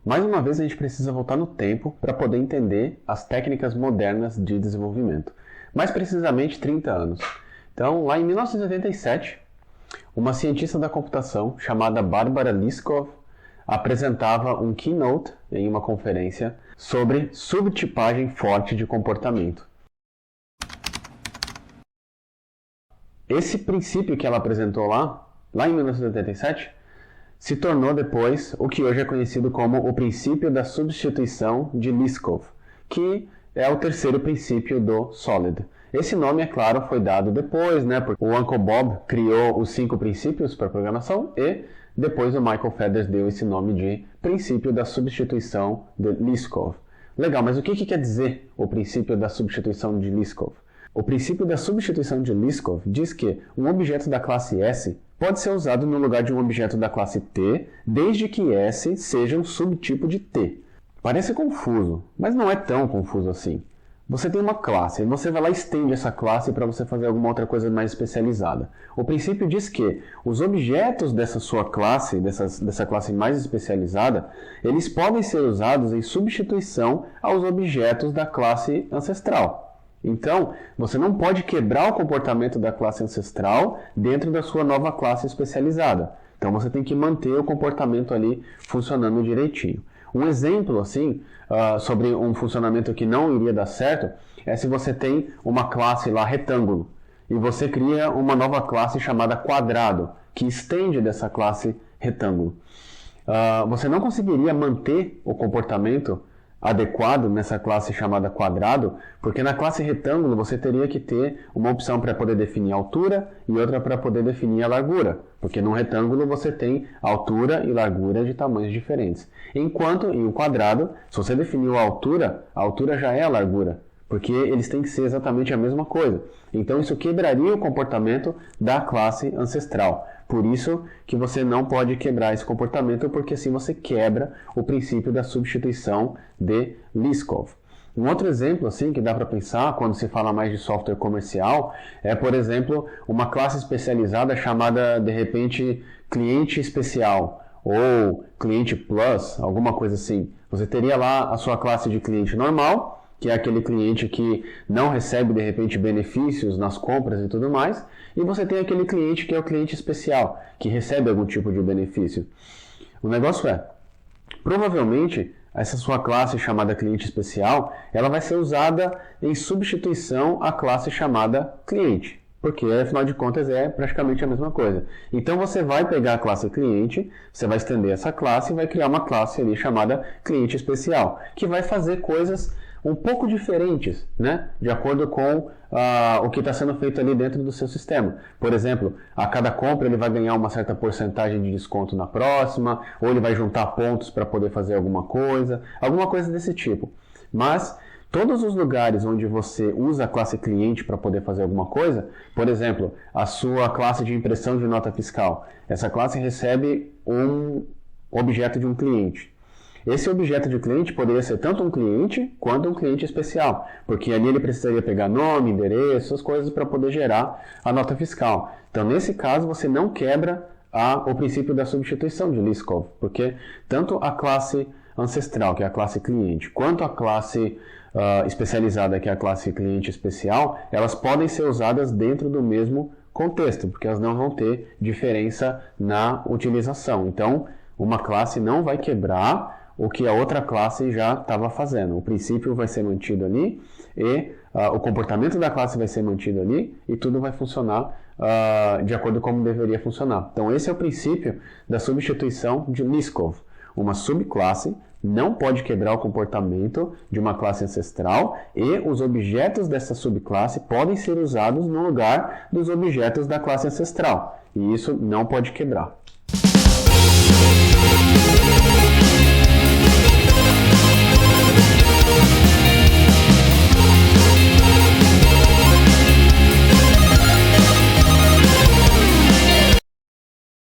Mais uma vez a gente precisa voltar no tempo para poder entender as técnicas modernas de desenvolvimento. Mais precisamente 30 anos. Então, lá em 1987, uma cientista da computação chamada Barbara Liskov apresentava um keynote em uma conferência sobre subtipagem forte de comportamento. Esse princípio que ela apresentou lá em 1987, se tornou depois o que hoje é conhecido como o princípio da substituição de Liskov, que é o terceiro princípio do SOLID. Esse nome, é claro, foi dado depois, porque o Uncle Bob criou os 5 princípios para programação e depois o Michael Feathers deu esse nome de princípio da substituição de Liskov. Legal, mas o que quer dizer o princípio da substituição de Liskov? O princípio da substituição de Liskov diz que um objeto da classe S pode ser usado no lugar de um objeto da classe T, desde que S seja um subtipo de T. Parece confuso, mas não é tão confuso assim. Você tem uma classe, e você vai lá e estende essa classe para você fazer alguma outra coisa mais especializada. O princípio diz que os objetos dessa sua classe, dessa classe mais especializada, eles podem ser usados em substituição aos objetos da classe ancestral. Então, você não pode quebrar o comportamento da classe ancestral dentro da sua nova classe especializada. Então, você tem que manter o comportamento ali funcionando direitinho. Um exemplo, sobre um funcionamento que não iria dar certo, é se você tem uma classe lá retângulo e você cria uma nova classe chamada quadrado, que estende dessa classe retângulo. Você não conseguiria manter o comportamento adequado nessa classe chamada quadrado, porque na classe retângulo você teria que ter uma opção para poder definir a altura e outra para poder definir a largura, porque no retângulo você tem altura e largura de tamanhos diferentes. Enquanto em um quadrado, se você definiu a altura já é a largura, porque eles têm que ser exatamente a mesma coisa. Então isso quebraria o comportamento da classe ancestral. Por isso que você não pode quebrar esse comportamento, porque assim você quebra o princípio da substituição de Liskov. Um outro exemplo que dá para pensar quando se fala mais de software comercial é, por exemplo, uma classe especializada chamada, de repente, cliente especial ou cliente plus, alguma coisa assim. Você teria lá a sua classe de cliente normal, que é aquele cliente que não recebe, de repente, benefícios nas compras e tudo mais, e você tem aquele cliente que é o cliente especial, que recebe algum tipo de benefício. O negócio é, provavelmente, essa sua classe chamada cliente especial, ela vai ser usada em substituição à classe chamada cliente, porque, afinal de contas, é praticamente a mesma coisa. Então, você vai pegar a classe cliente, você vai estender essa classe e vai criar uma classe ali chamada cliente especial, que vai fazer coisas um pouco diferentes, de acordo com o que está sendo feito ali dentro do seu sistema. Por exemplo, a cada compra ele vai ganhar uma certa porcentagem de desconto na próxima, ou ele vai juntar pontos para poder fazer alguma coisa desse tipo. Mas todos os lugares onde você usa a classe cliente para poder fazer alguma coisa, por exemplo, a sua classe de impressão de nota fiscal, essa classe recebe um objeto de um cliente. Esse objeto de cliente poderia ser tanto um cliente quanto um cliente especial, porque ali ele precisaria pegar nome, endereço, essas coisas para poder gerar a nota fiscal. Então, nesse caso, você não quebra o princípio da substituição de Liskov, porque tanto a classe ancestral, que é a classe cliente, quanto a classe especializada, que é a classe cliente especial, elas podem ser usadas dentro do mesmo contexto, porque elas não vão ter diferença na utilização. Então, uma classe não vai quebrar o que a outra classe já estava fazendo. O princípio vai ser mantido ali e o comportamento da classe vai ser mantido ali e tudo vai funcionar de acordo com como deveria funcionar. Então, esse é o princípio da substituição de Liskov. Uma subclasse não pode quebrar o comportamento de uma classe ancestral e os objetos dessa subclasse podem ser usados no lugar dos objetos da classe ancestral. E isso não pode quebrar.